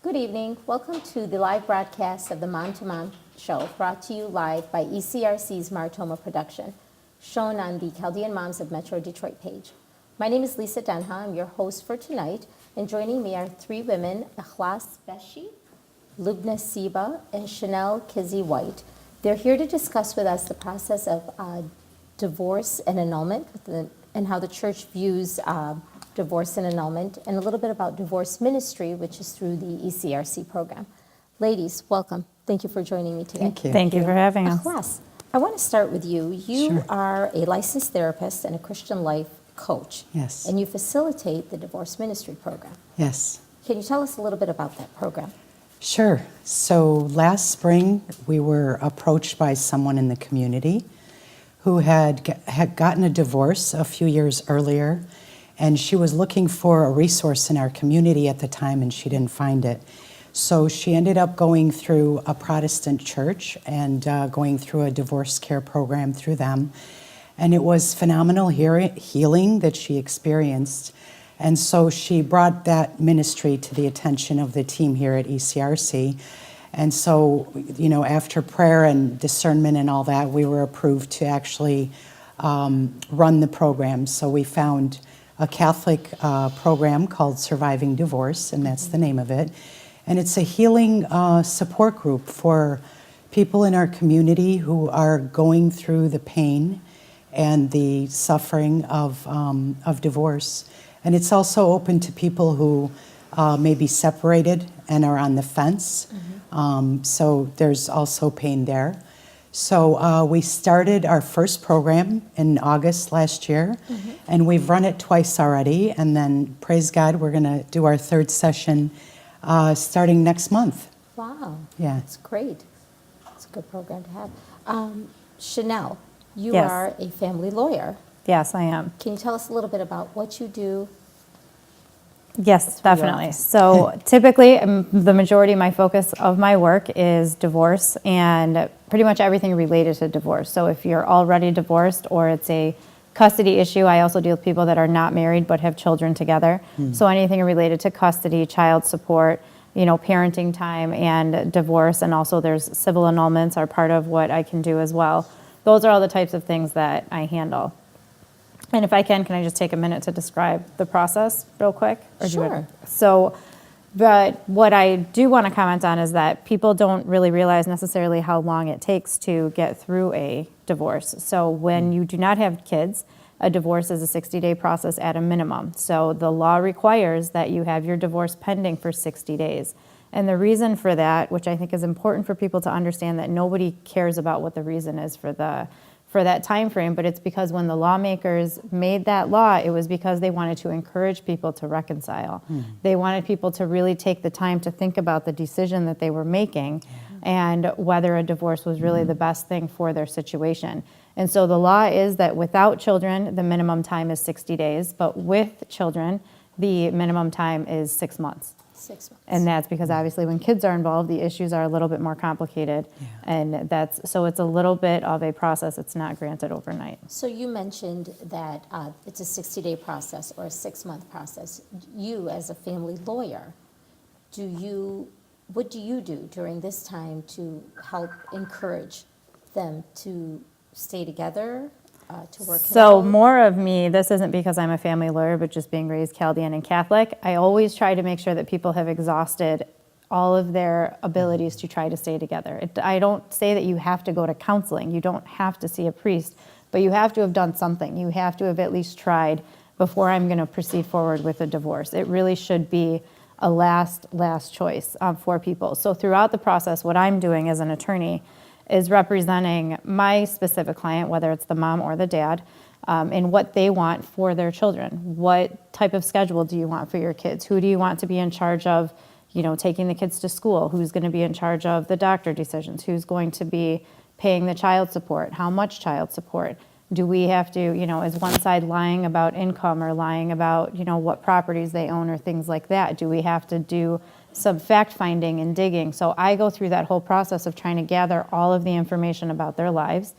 Good evening. Welcome to the live broadcast of the Mom to Mom show, brought to you live by ECRC's Maritoma production, shown on the Chaldean Moms of Metro Detroit page. My name is Lisa Denha. I'm your host for tonight, and joining me are three women, Ikhlas Beshi, Lubna Siba, and Chanel Kizzy White. They're here to discuss with us the process of divorce and annulment and how the church views divorce and annulment, and a little bit about divorce ministry, which is through the ECRC program. Ladies, welcome. Thank you for joining me today. Thank you. Thank you for having us. Ikhlas, I want to start with you. You Sure. are a licensed therapist and a Christian life coach. Yes. And you facilitate the divorce ministry program. Yes. Can you tell us a little bit about that program? Sure. So last spring, we were approached by someone in the community who had gotten a divorce a few years earlier, and she was looking for a resource in our community at the time, and she didn't find it. So she ended up going through a Protestant church and going through a divorce care program through them. And it was phenomenal healing that she experienced. And so she brought that ministry to the attention of the team here at ECRC. And so, you know, after prayer and discernment and all that, we were approved to actually run the program. So we found a Catholic program called Surviving Divorce, and that's the name of it. And it's a healing support group for people in our community who are going through the pain and the suffering of divorce. And it's also open to people who may be separated and are on the fence. So there's also pain there. So we started our first program in August last year, and we've run it twice already. And then, praise God, we're going to do our third session starting next month. Wow. Yeah. That's great. It's a good program to have. Chanel, you Yes. are a family lawyer. Yes, I am. Can you tell us a little bit about what you do? Yes, your definitely. office. So typically, the majority of my focus of my work is divorce and pretty much everything related to divorce. So if you're already divorced or it's a custody issue, I also deal with people that are not married but have children together. So anything related to custody, child support, you know, parenting time and divorce, and also there's civil annulments are part of what I can do as well. Those are all the types of things that I handle. And if I can I just take a minute to describe the process real quick? Or do you want- Sure. But what I do want to comment on is that people don't really realize necessarily how long it takes to get through a divorce. So when you do not have kids, a divorce is a 60-day process at a minimum. So the law requires that you have your divorce pending for 60 days. And the reason for that, which I think is important for people to understand, that nobody cares about what the reason is for that time frame, but it's because when the lawmakers made that law, it was because they wanted to encourage people to reconcile. They wanted people to really take the time to think about the decision that they were making and whether a divorce was really the best thing for their situation. And so the law is that without children, the minimum time is 60 days, but with children, the minimum time is 6 months. 6 months. And that's because obviously when kids are involved, the issues are a little bit more complicated. And so it's a little bit of a process. It's not granted overnight. So you mentioned that it's a 60-day process or a 6-month process. You, as a family lawyer, what do you do during this time to help encourage them to stay together, to work it So out? more of me, this isn't because I'm a family lawyer, but just being raised Chaldean and Catholic, I always try to make sure that people have exhausted all of their abilities to try to stay together. I don't say that you have to go to counseling. You don't have to see a priest, but you have to have done something. You have to have at least tried before I'm going to proceed forward with a divorce. It really should be a last choice for people. So throughout the process, what I'm doing as an attorney is representing my specific client, whether it's the mom or the dad, and what they want for their children. What type of schedule do you want for your kids? Who do you want to be in charge of, you know, taking the kids to school? Who's going to be in charge of the doctor decisions? Who's going to be paying the child support? How much child support? Do we have to, you know, is one side lying about income or lying about, you know, what properties they own or things like that? Do we have to do some fact finding and digging? So I go through that whole process of trying to gather all of the information about their lives.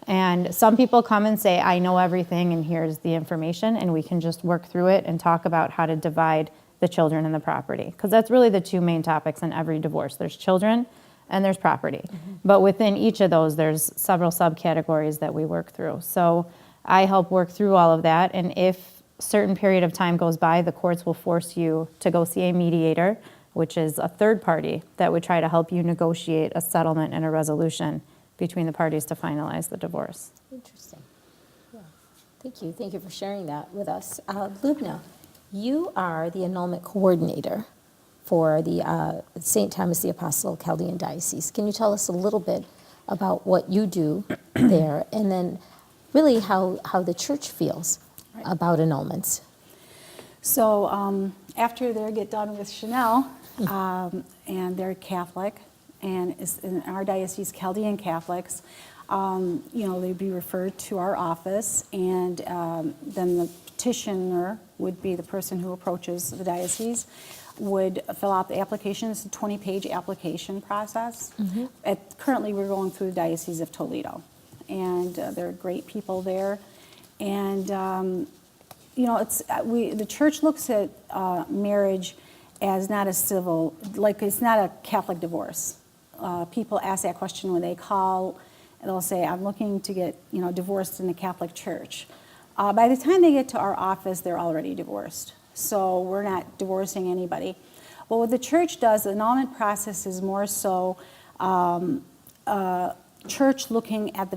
And some people come and say, I know everything and here's the information, and we can just work through it and talk about how to divide the children and the property. Because that's really the two main topics in every divorce. There's children and there's property. But within each of those, there's several subcategories that we work through. So I help work through all of that. And if a certain period of time goes by, the courts will force you to go see a mediator, which is a third party that would try to help you negotiate a settlement and a resolution between the parties to finalize the divorce. Interesting. Yeah. Thank you. Thank you for sharing that with us. Lubna, you are the annulment coordinator for the St. Thomas the Apostle Chaldean Diocese. Can you tell us a little bit about what you do there, and then really how the church feels about annulments? So after they get done with Chanel, and they're Catholic, and in our diocese, Chaldean Catholics, they'd be referred to our office, and then the petitioner would be the person who approaches the diocese, would fill out the application. It's a 20-page application process. Currently, we're going through the Diocese of Toledo, and there are great people there. And the church looks at marriage as not a civil, like it's not a Catholic divorce. People ask that question when they call, and they'll say, "I'm looking to get divorced in the Catholic Church." By the time they get to our office, they're already divorced. So we're not divorcing anybody. Well, what the church does, the annulment process is more so church looking at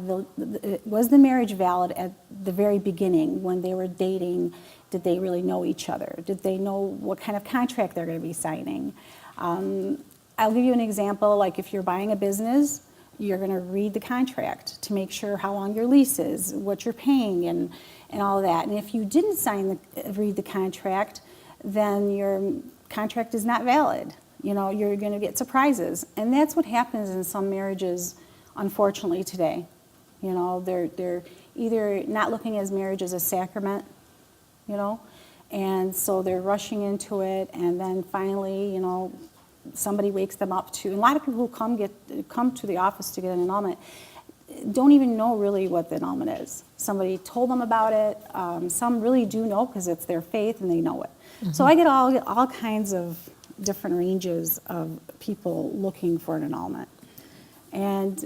was the marriage valid at the very beginning when they were dating? Did they really know each other? Did they know what kind of contract they're going to be signing? I'll give you an example. Like if you're buying a business, you're going to read the contract to make sure how long your lease is, what you're paying, and all of that. And if you didn't read the contract, then your contract is not valid. You're going to get surprises. And that's what happens in some marriages, unfortunately, today. They're either not looking at marriage as a sacrament, and so they're rushing into it, and then finally, somebody wakes them up to, and a lot of people who come to the office to get an annulment don't even know really what the annulment is. Somebody told them about it. Some really do know because it's their faith and they know it. So I get all kinds of different ranges of people looking for an annulment. And,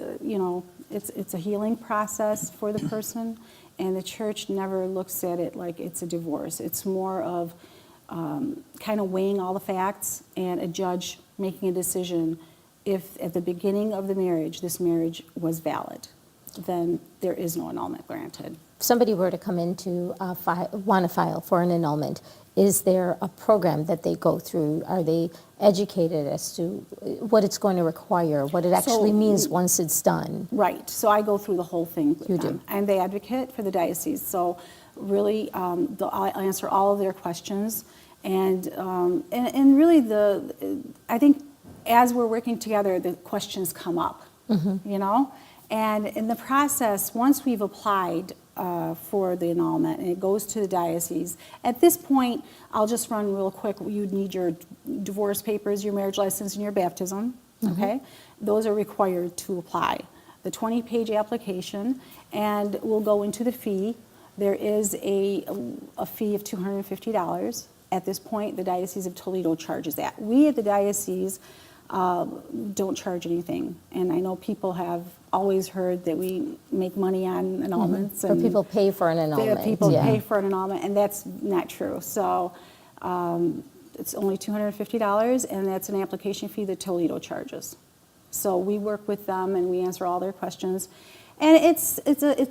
it's a healing process for the person, and the church never looks at it like it's a divorce. It's more of kind of weighing all the facts and a judge making a decision. If at the beginning of the marriage, this marriage was valid, then there is no annulment granted. If somebody were to come in to want to file for an annulment, is there a program that they go through? Are they educated as to what it's going to require, what it actually means once it's done? Right. So I go through the whole thing with You them. do. I'm the advocate for the diocese. So really, I'll answer all of their questions. And really, I think as we're working together, the questions come up, And in the process, once we've applied for the annulment and it goes to the diocese, at this point, I'll just run real quick. You'd need your divorce papers, your marriage license, and your baptism, okay? Those are required to apply. The 20-page application, and we'll go into the fee. There is a fee of $250. At this point, the Diocese of Toledo charges that. We at the diocese don't charge anything. And I know people have always heard that we make money on annulments. Or people pay for an annulment. People pay for an annulment, and that's not true. So it's only $250, and that's an application fee that Toledo charges. So we work with them, and we answer all their questions. And it's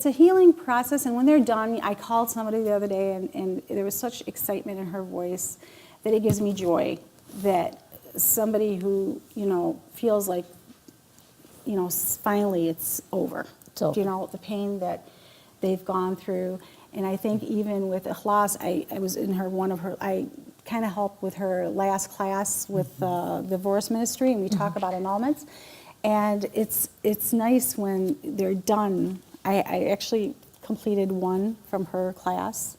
a healing process, and when they're done, I called somebody the other day, and there was such excitement in her voice that it gives me joy that somebody who, feels like, finally it's over. It's over. The pain that they've gone through. And I think even with Ikhlas, I was in I kind of helped with her last class with the divorce ministry, and we talk about annulments. And it's nice when they're done. I actually completed one from her class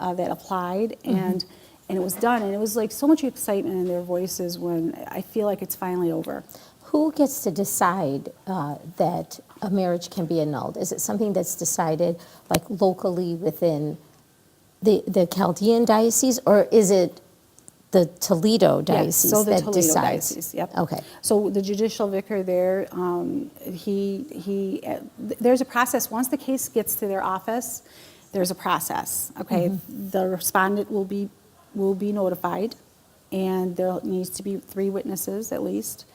that applied, and it was done. And it was like so much excitement in their voices when I feel like it's finally over. Who gets to decide that a marriage can be annulled? Is it something that's decided like locally within the Chaldean diocese, or is it the Toledo Yes, diocese so the that Toledo decides. diocese, yep. Okay. So the judicial vicar there, there's a process. Once the case gets to their office, there's a process, okay? The respondent will be notified, and there needs to be 3 witnesses at least,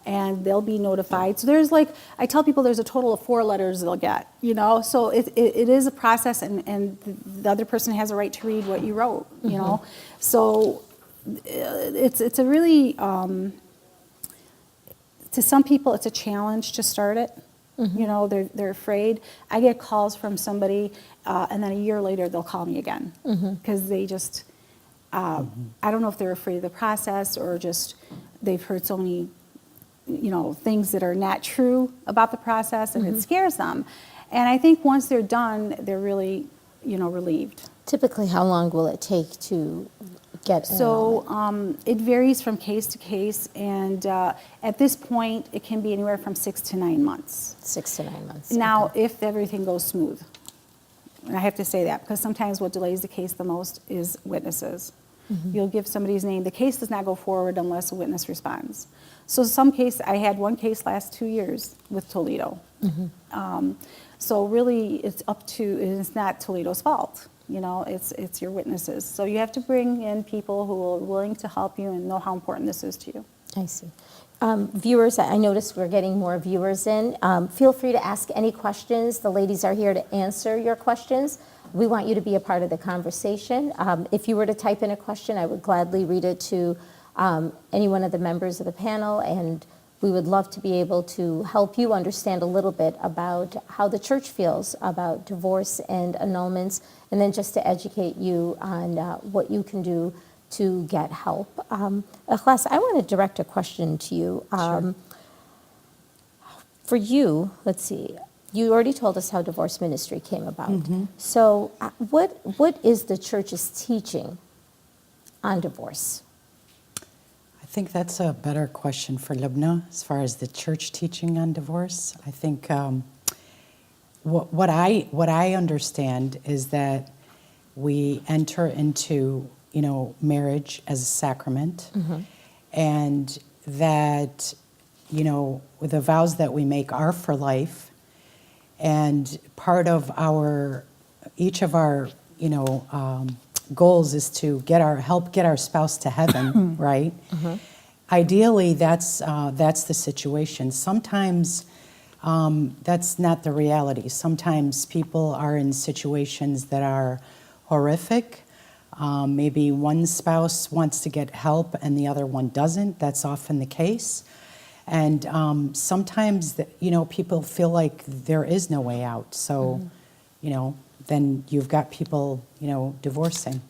and they'll be notified. So there's I tell people there's a total of 4 letters they'll get, so it is a process, and the other person has a right to read what you wrote, you know? So it's a really, to some people it's a challenge to start it. They're afraid. I get calls from somebody, and then a year later they'll call me again because they just, I don't know if they're afraid of the process or just they've heard so many, things that are not true about the process, and it scares them. And I think once they're done, they're really, relieved. Typically, how long will it take to get an annulment? So it varies from case to case, and at this point, it can be anywhere from 6 to 9 months. 6 to 9 months. Now, okay. if everything goes smooth, and I have to say that because sometimes what delays the case the most is witnesses. You'll give somebody's name. The case does not go forward unless a witness responds. So I had one case last 2 years with Toledo. So really, it's not Toledo's fault. It's your witnesses. So you have to bring in people who are willing to help you and know how important this is to you. I see. Viewers, I noticed we're getting more viewers in. Feel free to ask any questions. The ladies are here to answer your questions. We want you to be a part of the conversation. If you were to type in a question, I would gladly read it to any one of the members of the panel, and we would love to be able to help you understand a little bit about how the church feels about divorce and annulments, and then just to educate you on what you can do to get help. Achlas, I want to direct a question to you. Sure. For you, let's see, you already told us how divorce ministry came about. So what is the church's teaching on divorce? I think that's a better question for Lubna as far as the church teaching on divorce. I think what I understand is that we enter into marriage as a sacrament, and that the vows that we make are for life, and part of each of our goals is to help get our spouse to heaven, right? Ideally, that's the situation. Sometimes that's not the reality. Sometimes people are in situations that are horrific. Maybe one spouse wants to get help and the other one doesn't. That's often the case. And sometimes, people feel like there is no way out. So, then you've got people, divorcing.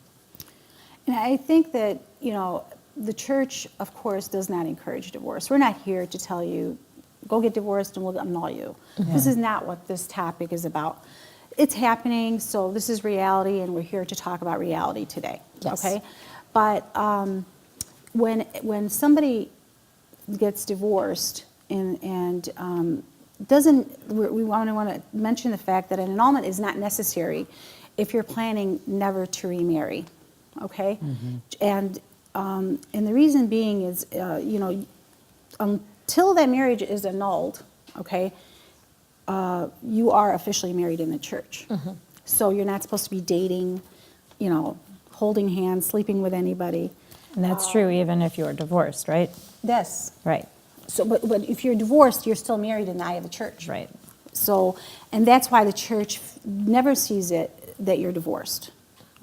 And I think that, the church, of course, does not encourage divorce. We're not here to tell you, go get divorced and we'll annul you. This is not what this topic is about. It's happening, so this is reality, and we're here to talk about reality today. Yes. Okay? But when somebody gets divorced and doesn't, we want to mention the fact that an annulment is not necessary if you're planning never to remarry. Okay? And the reason being is, until that marriage is annulled, okay, you are officially married in the church. So you're not supposed to be dating, holding hands, sleeping with anybody. And that's true even if you're divorced, right? Yes. Right, So, but if you're divorced, you're still married in the eye of the church. right. So, and that's why the church never sees it that you're divorced.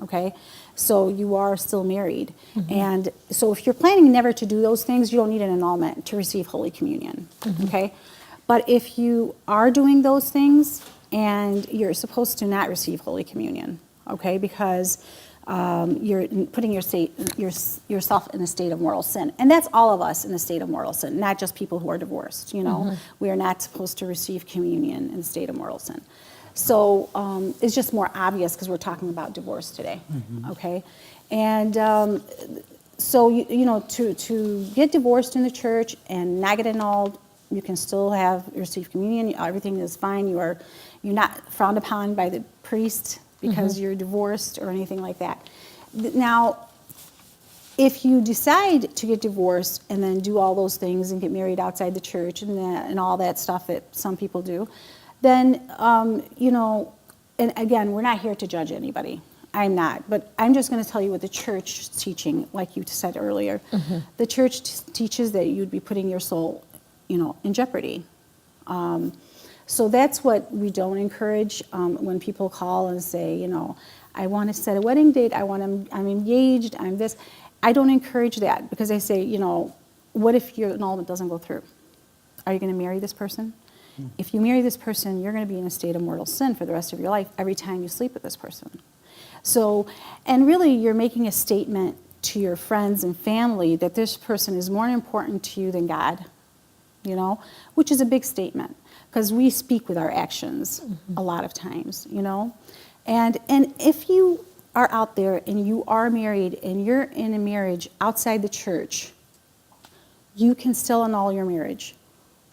Okay? So you are still married. And so if you're planning never to do those things, you don't need an annulment to receive Holy Communion. Okay? But if you are doing those things, and you're supposed to not receive Holy Communion, okay, because you're putting yourself in a state of mortal sin. And that's all of us in a state of mortal sin, not just people who are divorced, We are not supposed to receive communion in a state of mortal sin. So it's just more obvious because we're talking about divorce today, okay? And so, to get divorced in the church and not get annulled, you can still receive communion. Everything is fine. You're not frowned upon by the priest because you're divorced or anything like that. Now, if you decide to get divorced and then do all those things and get married outside the church and all that stuff that some people do, then, you know, and again, we're not here to judge anybody. I'm not, but I'm just going to tell you what the church is teaching, like you said earlier. The church teaches that you'd be putting your soul, you know, in jeopardy. So that's what we don't encourage when people call and say, you know, I want to set a wedding date, I'm engaged, I'm this. I don't encourage that because I say, you know, what if your annulment doesn't go through? Are you going to marry this person? If you marry this person, you're going to be in a state of mortal sin for the rest of your life every time you sleep with this person. So, and really you're making a statement to your friends and family that this person is more important to you than God, you know, which is a big statement because we speak with our actions a lot of times, you know. And if you are out there and you are married and you're in a marriage outside the church, you can still annul your marriage,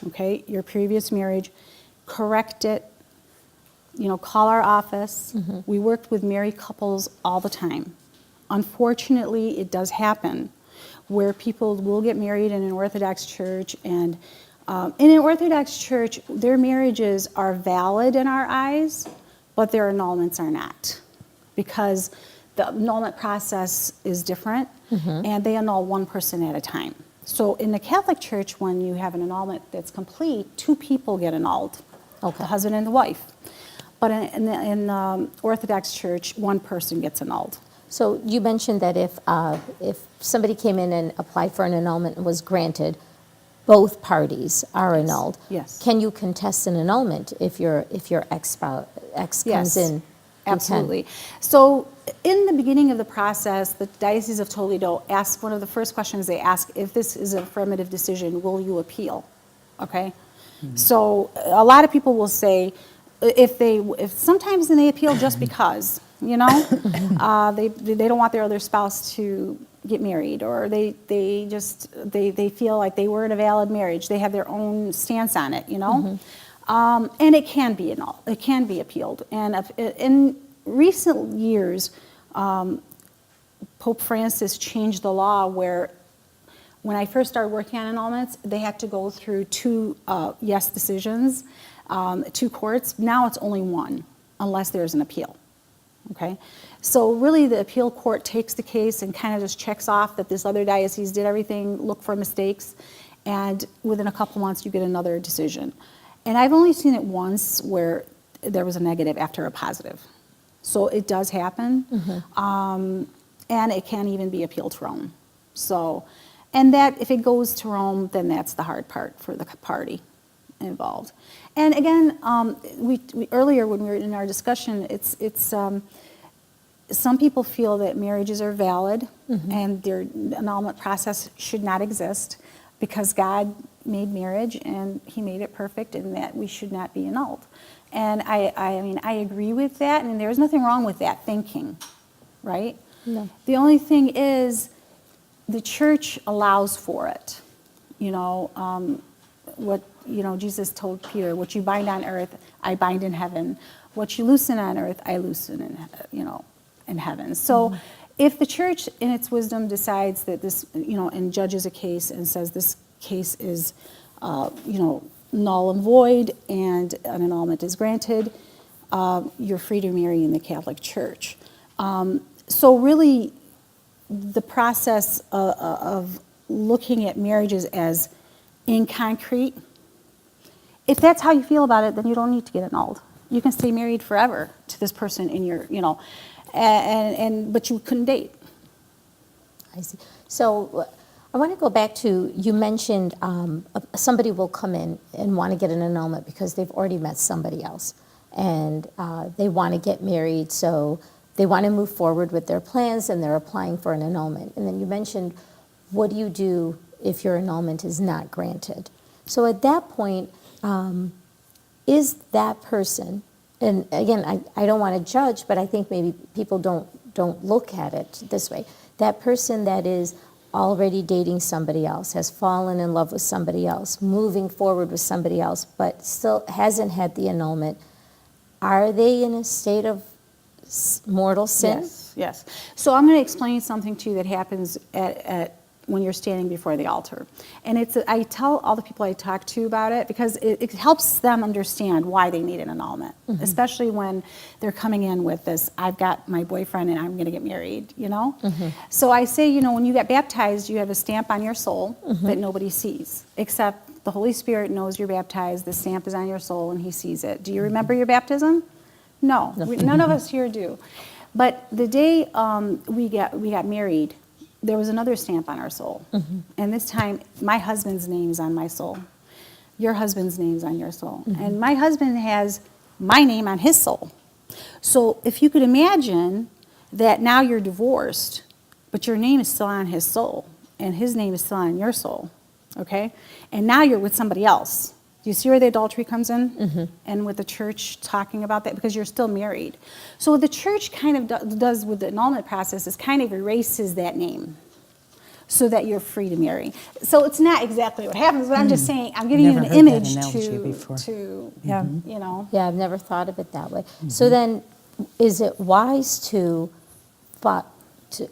okay? Your previous marriage, correct it, you know, call our office. We worked with married couples all the time. Unfortunately, it does happen where people will get married in an Orthodox church, and in an Orthodox church, their marriages are valid in our eyes, but their annulments are not, because the annulment process is different, and they annul one person at a time. So in the Catholic Church, when you have an annulment that's complete, 2 people get annulled, the husband and the wife. But in the Orthodox Church, 1 person gets annulled. So you mentioned that if somebody came in and applied for an annulment and was granted, both parties are annulled. Yes. Can you contest an annulment if your ex comes in? Absolutely. So in the beginning of the process, the Diocese of Toledo asks, one of the first questions they ask, if this is an affirmative decision, will you appeal? Okay? So a lot of people will say, if sometimes they appeal just because, you know, they don't want their other spouse to get married, or they feel like they were in a valid marriage. They have their own stance on it, you know. And it can be it can be appealed. And in recent years, Pope Francis changed the law where, when I first started working on annulments, they had to go through 2 yes decisions, 2 courts. Now it's only 1, unless there's an appeal. Okay, so really the appeal court takes the case and kind of just checks off that this other diocese did everything, look for mistakes, and within a couple months you get another decision. And I've only seen it once where there was a negative after a positive. So it does happen, and it can even be appealed to Rome. So, and that if it goes to Rome, then that's the hard part for the party involved. And again, we earlier when we were in our discussion, it's some people feel that marriages are valid and their annulment process should not exist because God made marriage and He made it perfect, and that we should not be annulled. And I mean, I agree with that, and there's nothing wrong with that thinking, right? No. The only thing is, the church allows for it. You know, what Jesus told Peter, what you bind on earth, I bind in heaven. What you loosen on earth, I loosen in heaven. So if the church in its wisdom decides that this, and judges a case and says this case is, null and void and an annulment is granted, you're free to marry in the Catholic Church. So really, the process of looking at marriages as in concrete, if that's how you feel about it, then you don't need to get annulled. You can stay married forever to this person in your, but you couldn't date. I see. So I want to go back to, you mentioned somebody will come in and want to get an annulment because they've already met somebody else, and they want to get married, so they want to move forward with their plans and they're applying for an annulment. And then you mentioned, what do you do if your annulment is not granted? So at that point, is that person, and again, I don't want to judge, but I think maybe people don't look at it this way. That person that is already dating somebody else, has fallen in love with somebody else, moving forward with somebody else, but still hasn't had the annulment, are they in a state of mortal sin? Yes. yes. So I'm going to explain something to you that happens at when you're standing before the altar. And I tell all the people I talk to about it because it helps them understand why they need an annulment, especially when they're coming in with this, I've got my boyfriend and I'm going to get married, you know? So I say, you know, when you get baptized, you have a stamp on your soul that nobody sees, except the Holy Spirit knows you're baptized, the stamp is on your soul, and he sees it. Do you remember your baptism? No, none of us here do. But the day we got married, there was another stamp on our soul. And this time, my husband's name's on my soul. Your husband's name's on your soul. And my husband has my name on his soul. So if you could imagine that now you're divorced, but your name is still on his soul, and his name is still on your soul, okay? And now you're with somebody else. Do you see where the adultery comes in? And with the church talking about that, because you're still married. So what the church kind of does with the annulment process is kind of erases that name so that you're free to marry. So it's not exactly what happens, but I'm just saying, I'm giving you Never an heard that image analogy before. Yeah. you know. Yeah, I've never thought of it that way. So then, is it wise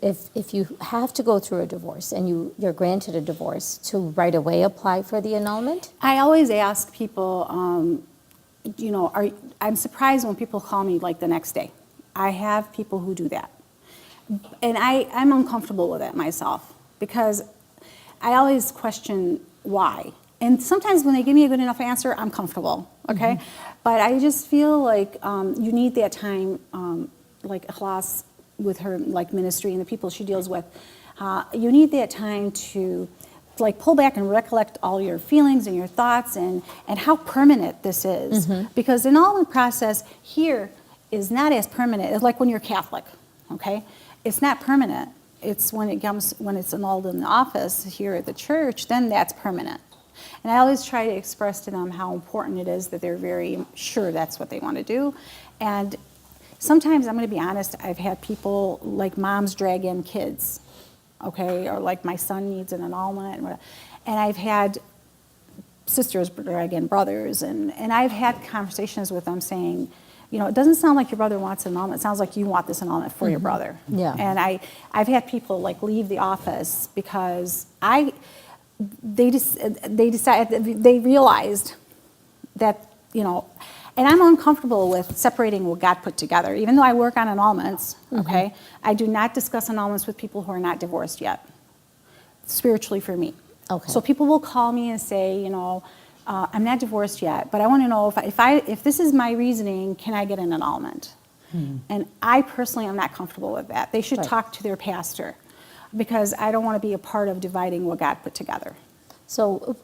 if you have to go through a divorce and you're granted a divorce, to right away apply for the annulment? I always ask people, you know, I'm surprised when people call me like the next day. I have people who do that. And I'm uncomfortable with that myself because I always question why. And sometimes when they give me a good enough answer, I'm comfortable, okay? But I just feel like you need that time, like Halas with her like ministry and the people she deals with, you need that time to like pull back and recollect all your feelings and your thoughts and how permanent this is. Because the annulment process here is not as permanent. It's like when you're Catholic, okay? It's not permanent. It's when it's annulled in the office here at the church, then that's permanent. And I always try to express to them how important it is that they're very sure that's what they want to do. And sometimes, I'm going to be honest, I've had people, like moms drag in kids, okay? Or like my son needs an annulment. And I've had sisters drag in brothers. And I've had conversations with them saying, you know, it doesn't sound like your brother wants an annulment. It sounds like you want this annulment for your brother. Yeah. And I've had people like leave the office because they realized that, you know, and I'm uncomfortable with separating what God put together. Even though I work on annulments, okay, I do not discuss annulments with people who are not divorced yet, spiritually for me. Okay. So people will call me and say, you know, I'm not divorced yet, but I want to know if this is my reasoning, can I get an annulment? And I personally am not comfortable with that. They should Right. talk to their pastor because I don't want to be a part of dividing what God put together. So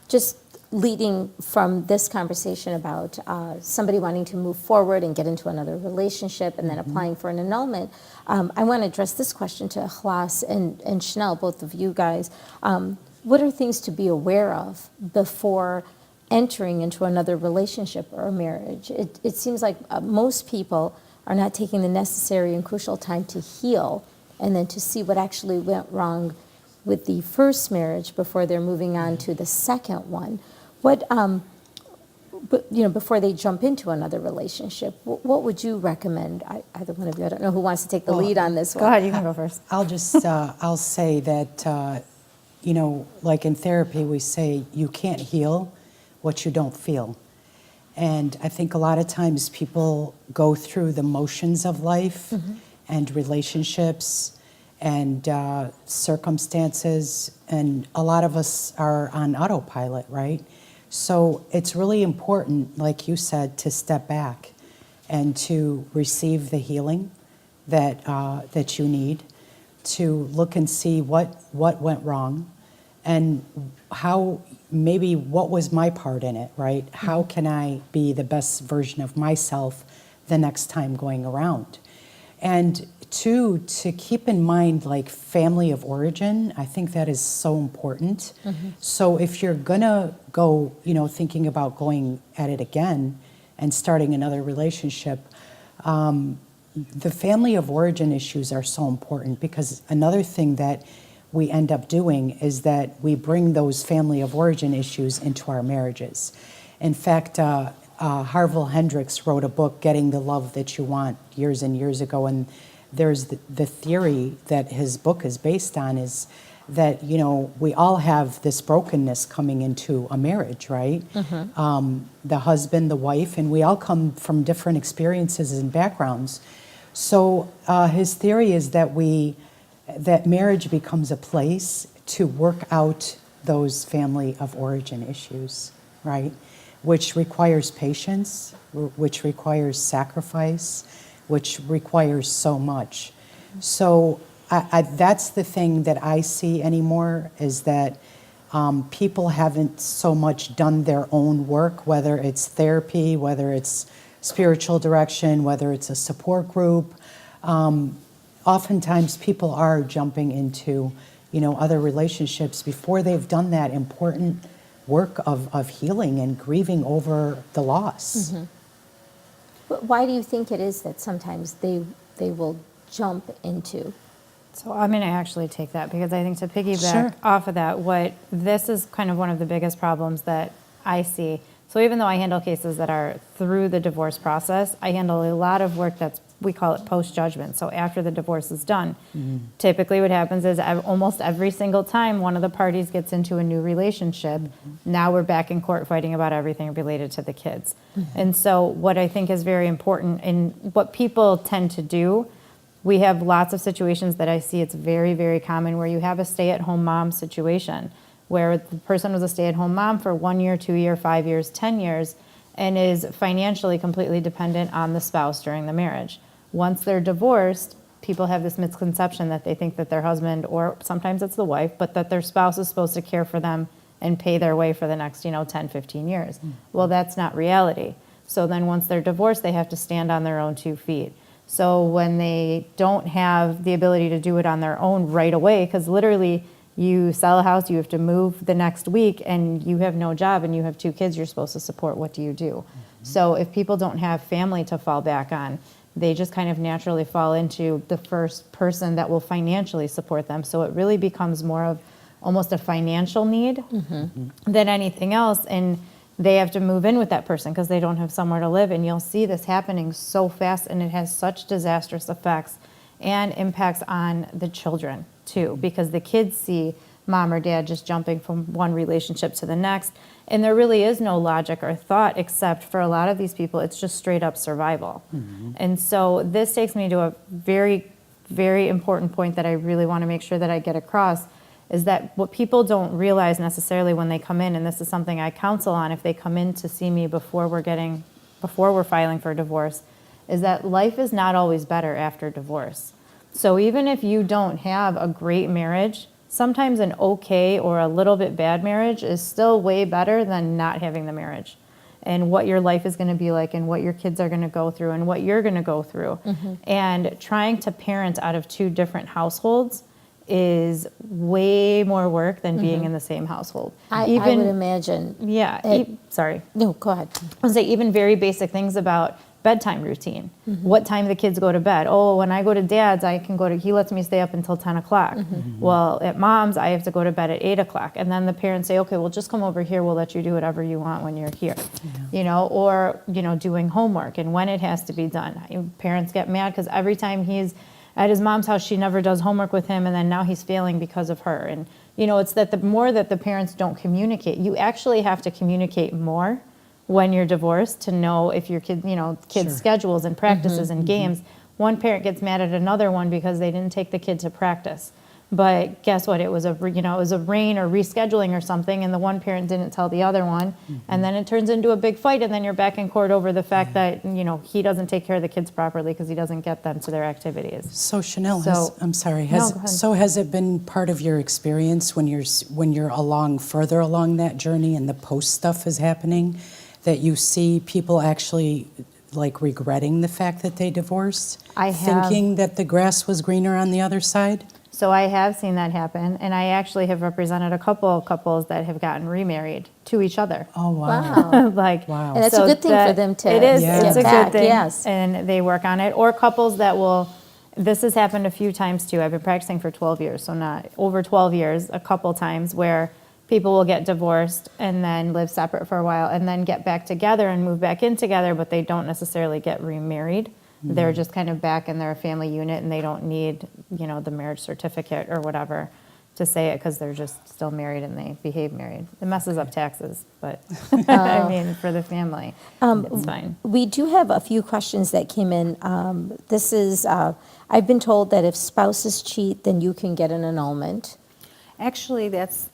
just leading from this conversation about somebody wanting to move forward and get into another relationship and then applying for an annulment, I want to address this question to Halas and Chanel, both of you guys. What are things to be aware of before entering into another relationship or a marriage? It seems like most people are not taking the necessary and crucial time to heal and then to see what actually went wrong with the first marriage before they're moving on to the second one. What, but, you know, before they jump into another relationship, what would you recommend? Either one of you, I don't know who wants to take the lead on this one. Go ahead, you can go first. I'll just, I'll say that, you know, like in therapy, we say you can't heal what you don't feel. And I think a lot of times people go through the motions of life and relationships and circumstances, and a lot of us are on autopilot, right? So it's really important, like you said, to step back and to receive the healing that that you need, to look and see what went wrong, and how, maybe what was my part in it, right? How can I be the best version of myself the next time going around? And two, to keep in mind like family of origin, I think that is so important. So if you're gonna go, you know, thinking about going at it again and starting another relationship, the family of origin issues are so important, because another thing that we end up doing is that we bring those family of origin issues into our marriages. In fact, Harville Hendrix wrote a book, Getting the Love That You Want, years and years ago, and there's the theory that his book is based on is that, you know, we all have this brokenness coming into a marriage, right? The husband, the wife, and we all come from different experiences and backgrounds. So his theory is that that marriage becomes a place to work out those family of origin issues, right? Which requires patience, which requires sacrifice, which requires so much. So that's the thing that I see anymore, is that people haven't so much done their own work, whether it's therapy, whether it's spiritual direction, whether it's a support group. Oftentimes people are jumping into, you know, other relationships before they've done that important work of healing and grieving over the loss. But why do you think it is that sometimes they will jump into? So I'm going to actually take that, because I think to piggyback Sure. off of that, this is kind of one of the biggest problems that I see. So even though I handle cases that are through the divorce process, I handle a lot of work we call it post-judgment. So after the divorce is done, typically what happens is almost every single time one of the parties gets into a new relationship, now we're back in court fighting about everything related to the kids. And so what I think is very important, and what people tend to do, we have lots of situations that I see, it's very, very common, where you have a stay-at-home mom situation, where the person was a stay-at-home mom for 1 year, 2 year, 5 years, 10 years, and is financially completely dependent on the spouse during the marriage. Once they're divorced, people have this misconception that they think that their husband, or sometimes it's the wife, but that their spouse is supposed to care for them and pay their way for the next, 10, 15 years. Well, that's not reality. So then once they're divorced, they have to stand on their own 2 feet. So when they don't have the ability to do it on their own right away, because literally you sell a house, you have to move the next week, and you have no job and you have 2 kids you're supposed to support, what do you do? So if people don't have family to fall back on, they just kind of naturally fall into the first person that will financially support them. So it really becomes more of almost a financial need than anything else. And they have to move in with that person because they don't have somewhere to live. And you'll see this happening so fast, and it has such disastrous effects and impacts on the children too, because the kids see mom or dad just jumping from one relationship to the next. And there really is no logic or thought, except for a lot of these people, it's just straight up survival. And so this takes me to a very, very important point that I really want to make sure that I get across, is that what people don't realize necessarily when they come in, and this is something I counsel on if they come in to see me before we're filing for divorce, is that life is not always better after divorce. So even if you don't have a great marriage, sometimes an okay or a little bit bad marriage is still way better than not having the marriage, and what your life is going to be like, and what your kids are going to go through, and what you're going to go through. And trying to parent out of 2 different households is way more work than being in the same household. I would imagine. Yeah. Sorry. No, go ahead. I would say even very basic things about bedtime routine. What time the kids go to bed. Oh, when I go to dad's, he lets me stay up until 10 o'clock. Well, at mom's, I have to go to bed at 8 o'clock. And then the parents say, okay, well, just come over here. We'll let you do whatever you want when you're here. Or doing homework and when it has to be done. Parents get mad because every time he's at his mom's house, she never does homework with him, and then now he's failing because of her. And, it's that the more that the parents don't communicate, you actually have to communicate more when you're divorced to know if your kids' Sure. schedules and practices and games. One parent gets mad at another one because they didn't take the kid to practice. But guess what? It was a rain or rescheduling or something, and the one parent didn't tell the other one, and then it turns into a big fight, and then you're back in court over the fact that he doesn't take care of the kids properly because he doesn't get them to their activities. So Chanel, So- I'm sorry. No, go ahead. Has it been part of your experience when you're further along that journey and the post stuff is happening, that you see people actually like regretting the fact that they divorced, I have. thinking that the grass was greener on the other side? So I have seen that happen, and I actually have represented a couple of couples that have gotten remarried to each other. Oh wow! Wow. Wow. And that's a good thing for them to It is. Yeah. It's a get back, good thing. yes. And they work on it. Or couples that will. This has happened a few times too. I've been practicing for 12 years, so not over 12 years. A couple times where people will get divorced and then live separate for a while and then get back together and move back in together, but they don't necessarily get remarried. They're just kind of back in their family unit and they don't need, the marriage certificate or whatever to say it because they're just still married and they behave married. It messes up taxes, but I mean, for the family, it's fine. We do have a few questions that came in. This is, I've been told that if spouses cheat, then you can get an annulment. Actually, that's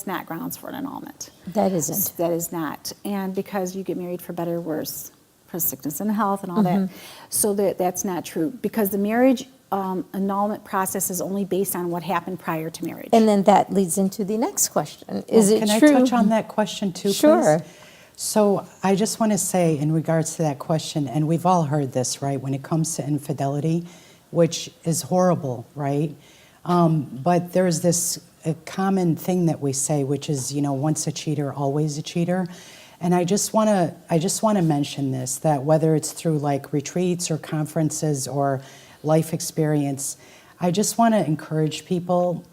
not grounds for an annulment. That isn't. That is not. And because you get married for better or worse, for sickness and health and all that. So that's not true. Because the marriage annulment process is only based on what happened prior to marriage. And then that leads into the next question. Is it Can true? I touch on that question too, please? Sure. So I just want to say in regards to that question, and we've all heard this, right, when it comes to infidelity, which is horrible, right? But there's this a common thing that we say, which is, once a cheater, always a cheater. And I just want to mention this, that whether it's through like retreats or conferences or life experience, I just want to encourage people,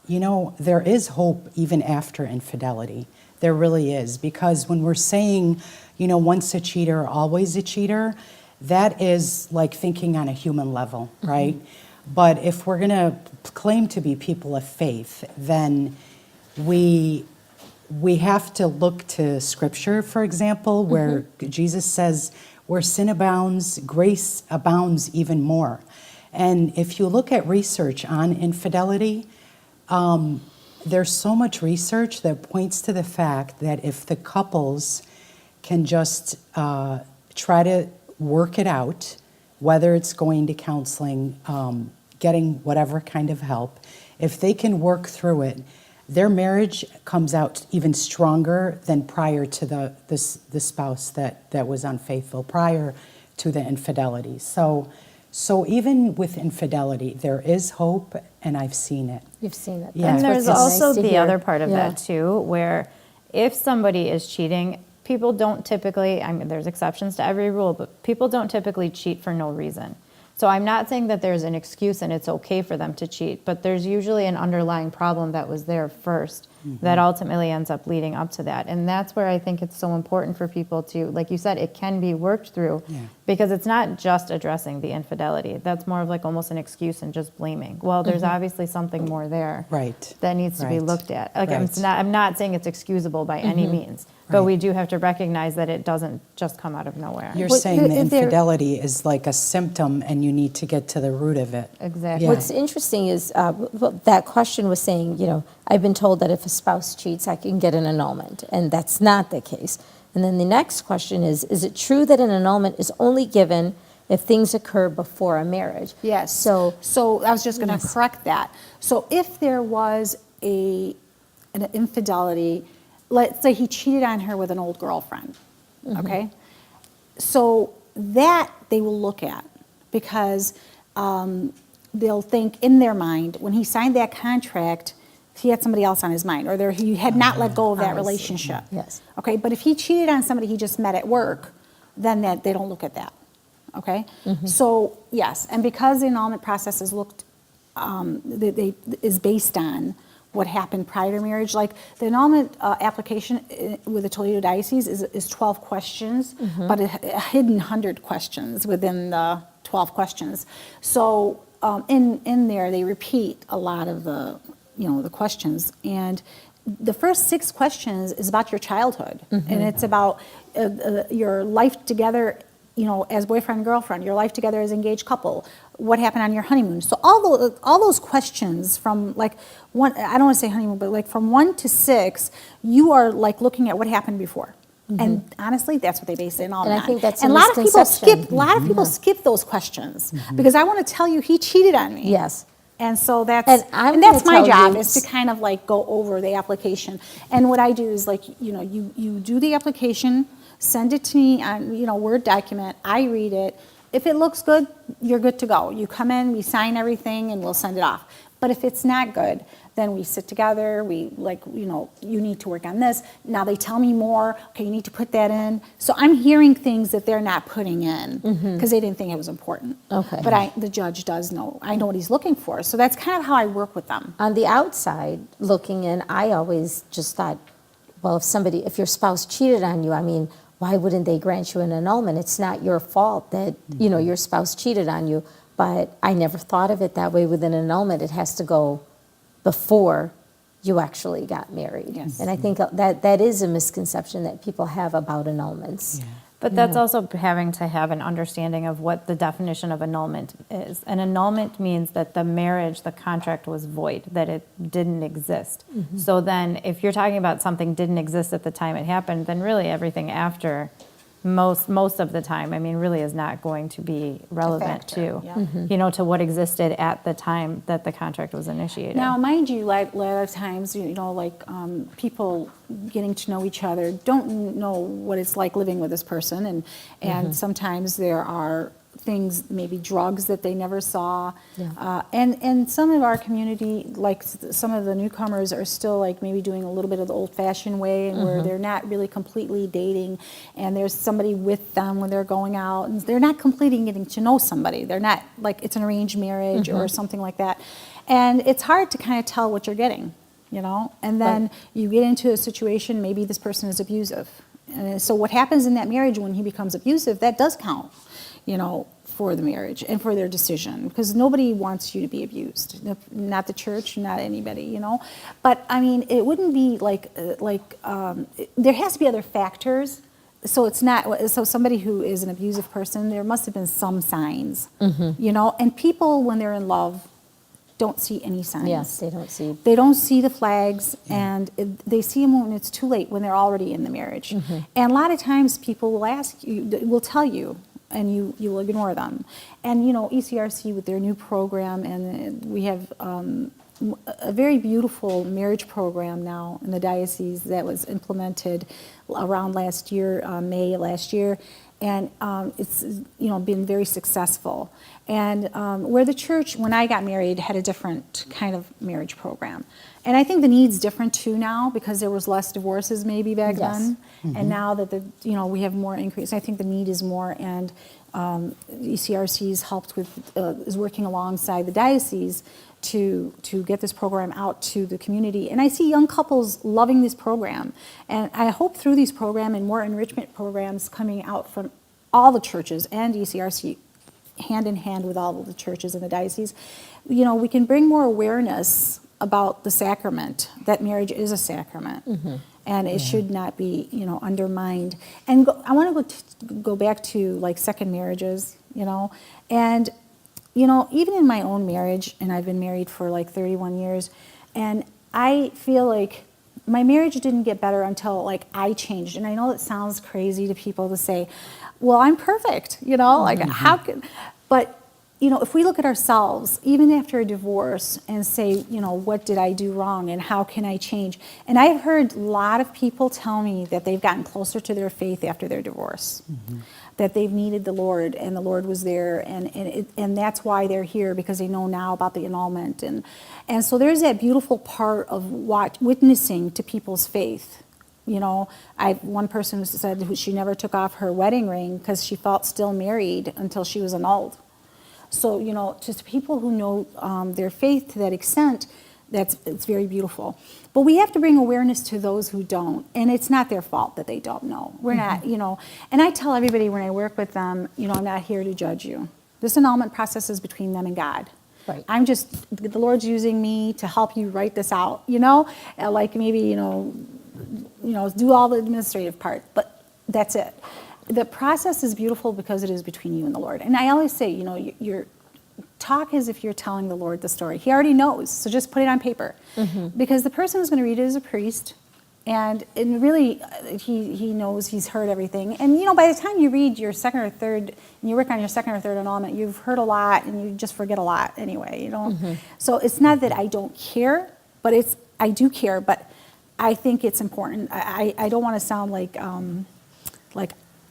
there is hope even after infidelity. There really is. Because when we're saying, once a cheater, always a cheater, that is like thinking on a human level, right? But if we're going to claim to be people of faith, then we have to look to Scripture, for example, where Jesus says, where sin abounds, grace abounds even more. And if you look at research on infidelity, there's so much research that points to the fact that if the couples can just try to work it out, whether it's going to counseling, getting whatever kind of help, if they can work through it, their marriage comes out even stronger than prior to the spouse that was unfaithful, prior to the infidelity. So even with infidelity, there is hope, and I've seen it. You've seen it. Yeah. And there's That's also nice to the hear. other part of Yeah. that too, where if somebody is cheating, people don't typically, there's exceptions to every rule, but people don't typically cheat for no reason. So I'm not saying that there's an excuse and it's okay for them to cheat, but there's usually an underlying problem that was there first that ultimately ends up leading up to that. And that's where I think it's so important for people to, like you said, it can be worked through because it's not just addressing the infidelity. That's more of like almost an excuse and just blaming. Well, there's obviously something more there Right. that needs to be Right. looked at. Like Right. I'm not saying it's excusable by any means, but Right. we do have to recognize that it doesn't just come out of nowhere. You're What- saying the if there- infidelity is like a symptom, and you need to get to the root of it. Exactly. Yeah. What's interesting is that question was saying, I've been told that if a spouse cheats, I can get an annulment, and that's not the case. And then the next question is it true that an annulment is only given if things occur before a marriage? Yes. So I was just going to correct that. So if there was an infidelity, let's say he cheated on her with an old girlfriend, okay? So that they will look at because they'll think in their mind, when he signed that contract, he had somebody else on his mind, or he had not let go of I that see. relationship. Yes. Okay, but if he cheated on somebody he just met at work, then they don't look at that. Okay, so yes, and because the annulment process is is based on what happened prior to marriage, like the annulment application with the Toledo Diocese is 12 questions, but a hidden 100 questions within the 12 questions. So in there they repeat a lot of the questions, and the first 6 questions is about your childhood, and it's about your life together, as boyfriend and girlfriend, your life together as engaged couple, what happened on your honeymoon. So all those questions from like one, I don't want to say honeymoon, but like from 1 to 6, you are like looking at what happened before. And honestly, that's what they base it on. And I think that's a and a lot of people misconception. skip those questions because I want to tell you he cheated on me. yes. And so that's And I'm that's gonna my tell job you- is to kind of like go over the application. And what I do is like, you do the application, send it to me on, Word document. I read it. If it looks good, you're good to go. You come in, we sign everything, and we'll send it off. But if it's not good, then we sit together, we you need to work on this. Now they tell me more, okay, you need to put that in. So I'm hearing things that they're not putting in because they didn't think it was important. Okay. But the judge does know. I know what he's looking for. So that's kind of how I work with them. On the outside, looking in, I always just thought, well, if your spouse cheated on you, I mean, why wouldn't they grant you an annulment? It's not your fault that, your spouse cheated on you. But I never thought of it that way with an annulment. It has to go before you actually got married. Yes. And I think that is a misconception that people have about annulments. Yeah. But that's also having to have an understanding of what the definition of annulment is. An annulment means that the marriage, the contract was void, that it didn't exist. So then if you're talking about something didn't exist at the time it happened, then really everything after, most of the time, I mean, really is not going to be relevant factor, to, yeah. to what existed at the time that the contract was initiated. Now, mind you, a lot of times, people getting to know each other don't know what it's like living with this person, and sometimes there are things, maybe drugs that they never saw, and some of our community, like some of the newcomers, are still like maybe doing a little bit of the old-fashioned way, and where they're not really completely dating, and there's somebody with them when they're going out, and they're not completely getting to know somebody. They're not like it's an arranged marriage or something like that, and it's hard to kind of tell what you're getting, and then you get into a situation, maybe this person is abusive, and so what happens in that marriage when he becomes abusive, that does count, for the marriage and for their decision, because nobody wants you to be abused, not the church, not anybody, But I mean, it wouldn't be there has to be other factors. So it's not, so somebody who is an abusive person, there must have been some signs, and people, when they're in love, don't see any signs. Yes, they don't see. They don't see the flags, and they see them when it's too late, when they're already in the marriage. And a lot of times people will tell you, and you will ignore them. And ECRC with their new program, and we have a very beautiful marriage program now in the diocese that was implemented around last year, May last year, and it's been very successful. And where the church, when I got married, had a different kind of marriage program. And I think the need's different too now, because there was less divorces maybe back then, and now that we have more increase, I think the need is more. And ECRC's helped with is working alongside the diocese to get this program out to the community. And I see young couples loving this program, and I hope through these programs and more enrichment programs coming out from all the churches and ECRC, hand in hand with all of the churches in the diocese, we can bring more awareness about the sacrament, that marriage is a sacrament, and it should not be, undermined. And I want to go back to like second marriages, and even in my own marriage, and I've been married for like 31 years, and I feel like my marriage didn't get better until like I changed. And I know it sounds crazy to people to say, well, I'm perfect, like how could, but if we look at ourselves, even after a divorce, and say, what did I do wrong and how can I change? And I've heard a lot of people tell me that they've gotten closer to their faith after their divorce, that they've needed the Lord and the Lord was there, and that's why they're here, because they know now about the annulment. And so there's that beautiful part of witnessing to people's faith. One person who said she never took off her wedding ring because she felt still married until she was annulled. So, just people who know their faith to that extent, it's very beautiful. But we have to bring awareness to those who don't, and it's not their fault that they don't know. We're not, and I tell everybody when I work with them, I'm not here to judge you. This annulment process is between them and God. Right. The Lord's using me to help you write this out, like maybe, do all the administrative part, but that's it. The process is beautiful because it is between you and the Lord. And I always say, your talk as if you're telling the Lord the story. He already knows, so just put it on paper. Because the person who's going to read it is a priest, and really, he knows, he's heard everything. And by the time you read your second or third, and you work on your second or third annulment, you've heard a lot, and you just forget a lot anyway. So it's not that I don't care, but I do care. But I think it's important. I don't want to sound like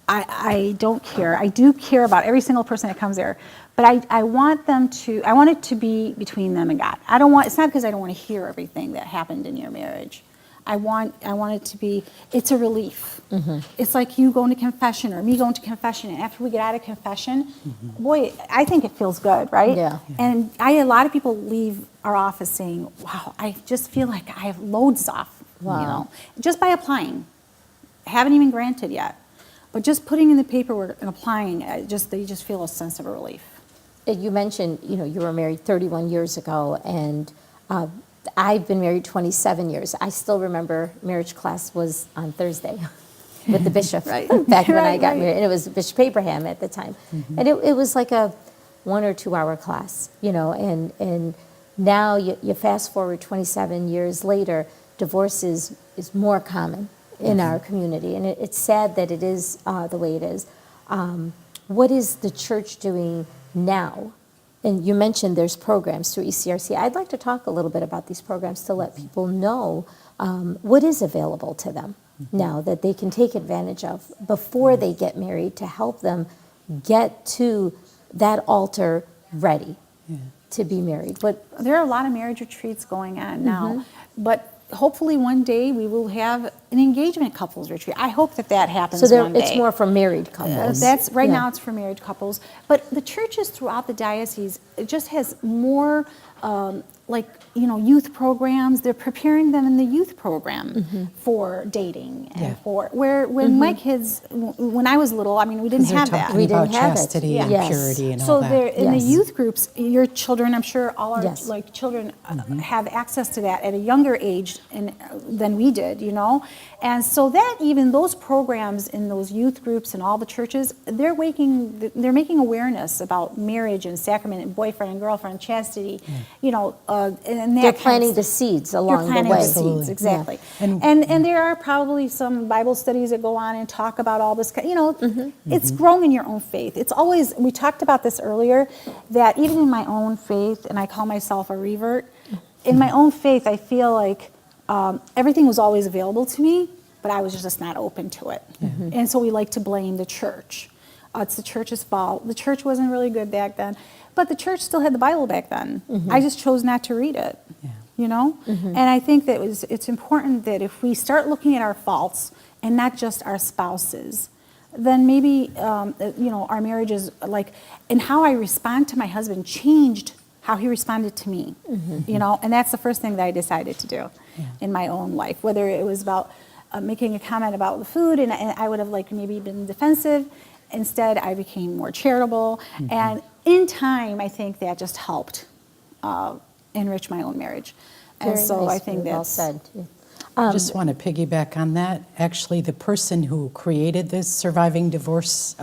I don't care. I do care about every single person that comes there. But I want it to be between them and God. It's not because I don't want to hear everything that happened in your marriage. I want it to be, it's a relief. It's like you going to confession or me going to confession, and after we get out of confession, boy, I think it feels good, right? Yeah. And a lot of people leave our office saying, wow, I just feel like I have loads off, Wow. just by applying. Haven't even granted yet, but just putting in the paperwork and applying, they just feel a sense of relief. You mentioned, you were married 31 years ago, and I've been married 27 years. I still remember marriage class was on Thursday with the bishop Right. back when I Right, got right. married. And it was Bishop Abraham at the time. And it was like a 1 or 2 hour class, and now you fast forward 27 years later, divorce is more common in our community. And it's sad that it is the way it is. What is the church doing now? And you mentioned there's programs through ECRC. I'd like to talk a little bit about these programs to let people know what is available to them now that they can take advantage of before they get married, to help them get to that altar ready to be married. But There are a lot of marriage retreats going on now, but hopefully one day we will have an engagement couples retreat. I hope that happens so one day. it's more for married couples. That's right Yeah. now. It's for married couples, but the churches throughout the diocese, it just has more youth programs. They're preparing them in the youth program for dating and Yeah. for when my kids, when I was little, I mean, we didn't They're have that. talking We about didn't have it. chastity and Yes. purity and all So that. they're in the Yes. youth groups. Your children, I'm sure, all our Yes. children have access to that at a younger age than we did, And so that even those programs in those youth groups and all the churches, they're making awareness about marriage and sacrament and boyfriend and girlfriend, chastity, and that They're kind of planting the stuff. seeds You're along the planting way. the seeds, exactly. Yeah. And there are probably some Bible studies that go on and talk about all this. It's growing in your own faith. It's always, we talked about this earlier, that even in my own faith, and I call myself a revert, in my own faith, I feel like everything was always available to me, but I was just not open to it. And so we like to blame the church. It's the church's fault. The church wasn't really good back then, but the church still had the Bible back then. I just chose not to read it. And I think that it's important that if we start looking at our faults and not just our spouses, then maybe our marriages, and how I respond to my husband changed how he responded to me. And that's the first thing that I decided to do in my own life, whether it was about making a comment about the food, and I would have maybe been defensive. Instead, I became more charitable, and in time, I think that just helped enrich my own marriage. And Very so nice, I think very well that's said. Just want to piggyback on that. Actually, the person who created this surviving divorce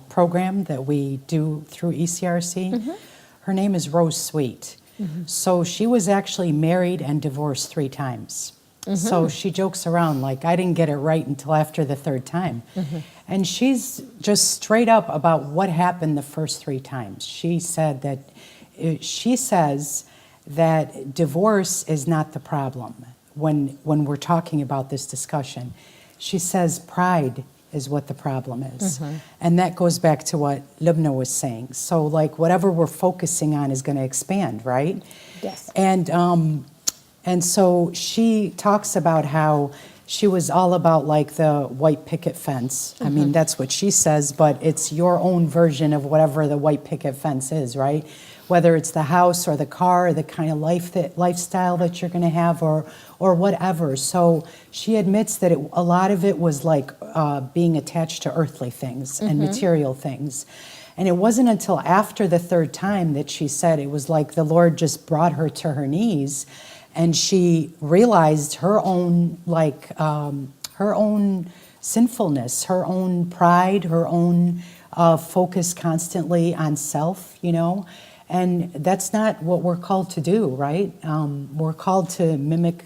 program that we do through ECRC, her name is Rose Sweet. So she was actually married and divorced 3 times. So she jokes around like, I didn't get it right until after the 3rd time. And she's just straight up about what happened the first 3 times. She said that, she says that divorce is not the problem when we're talking about this discussion. She says pride is what the problem is. And that goes back to what Lubna was saying. So whatever we're focusing on is going to expand, right? Yes. And so she talks about how she was all about the white picket fence. I mean, that's what she says, but it's your own version of whatever the white picket fence is, right? Whether it's the house or the car, or the kind of lifestyle that you're going to have, or whatever. So she admits that a lot of it was being attached to earthly things and material things. And it wasn't until after the 3rd time that she said it was like the Lord just brought her to her knees, and she realized her own sinfulness, her own pride, her own focus constantly on self, And that's not what we're called to do, right? We're called to mimic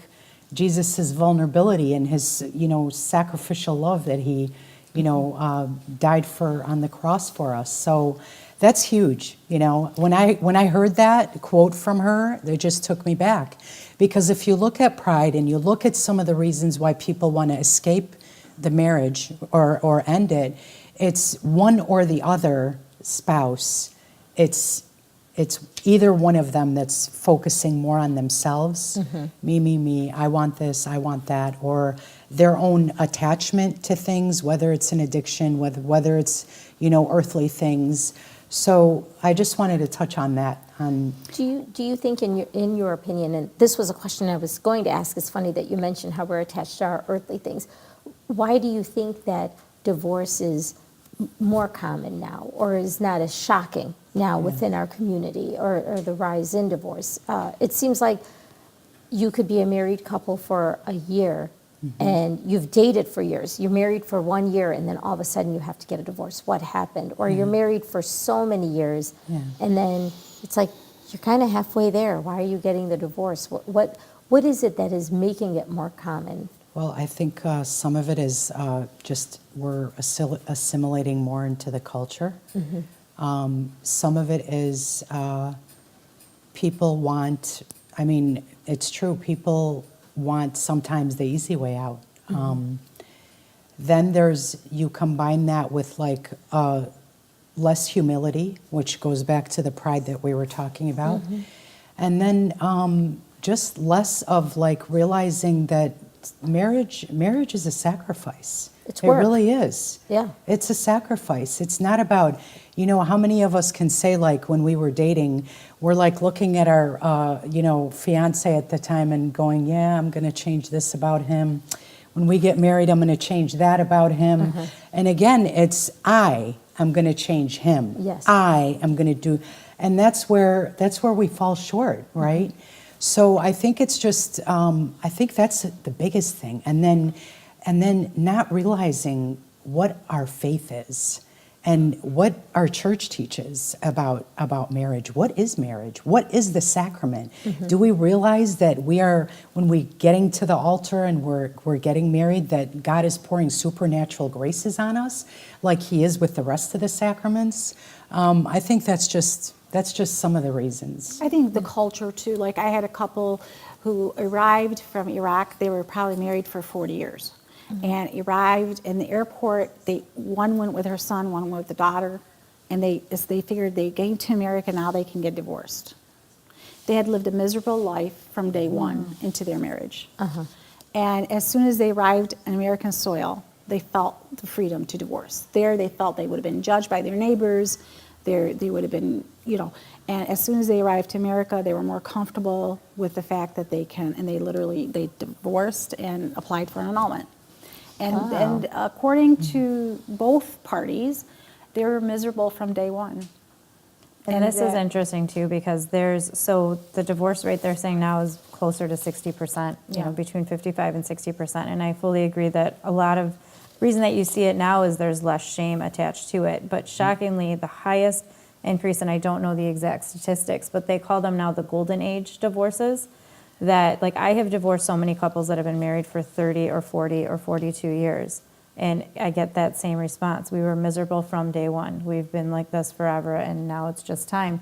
Jesus's vulnerability and his, sacrificial love that he, died for on the cross for us. So that's huge. When I heard that quote from her, it just took me back, because if you look at pride and you look at some of the reasons why people want to escape the marriage or end it, it's one or the other spouse it's either one of them that's focusing more on themselves, me, I want this, I want that, or their own attachment to things, whether it's an addiction, whether it's, earthly things. So I just wanted to touch on that. Do you think, in your opinion, and this was a question I was going to ask, it's funny that you mentioned how we're attached to our earthly things. Why do you think that divorce is more common now, or is not as shocking now within our community, or the rise in divorce? It seems like you could be a married couple for a year, and you've dated for years. You're married for 1 year, and then all of a sudden you have to get a divorce. What happened? Or you're married for so many years, and then it's like you're kind of halfway there. Why are you getting the divorce? What is it that is making it more common? Well, I think some of it is just we're assimilating more into the culture. Some of it is people want, it's true, people want sometimes the easy way out. Then you combine that with less humility, which goes back to the pride that we were talking about. And then just less of realizing that marriage is a sacrifice. It's work. It really is. Yeah. It's a sacrifice. It's not about, how many of us can say when we were dating, we're looking at our, fiance at the time and going, yeah, I'm going to change this about him. When we get married, I'm going to change that about him. And again, it's I'm going to change him. Yes. I am going to do, and that's where we fall short, right? So I think it's just, I think that's the biggest thing. And then not realizing what our faith is and what our church teaches about marriage. What is marriage? What is the sacrament? Do we realize that when we're getting to the altar and we're getting married, that God is pouring supernatural graces on us like he is with the rest of the sacraments? I think that's just some of the reasons. I think the culture too. I had a couple who arrived from Iraq. They were probably married for 40 years. And arrived in the airport. One went with her son, one went with the daughter, and they figured they came to America, now they can get divorced. They had lived a miserable life from day one into their marriage. And as soon as they arrived on American soil, they felt the freedom to divorce. There, they felt they would have been judged by their neighbors. They would have been, and as soon as they arrived to America, they were more comfortable with the fact that they they divorced and applied for an annulment. And according to both parties, they were miserable from day one. And this is interesting too, because the divorce rate they're saying now is closer to 60%, between 55 and 60%. And I fully agree that a lot of reason that you see it now is there's less shame attached to it. But shockingly, the highest increase, and I don't know the exact statistics, but they call them now the golden age divorces. That I have divorced so many couples that have been married for 30 or 40 or 42 years, and I get that same response. We were miserable from day one. We've been like this forever, and now it's just time.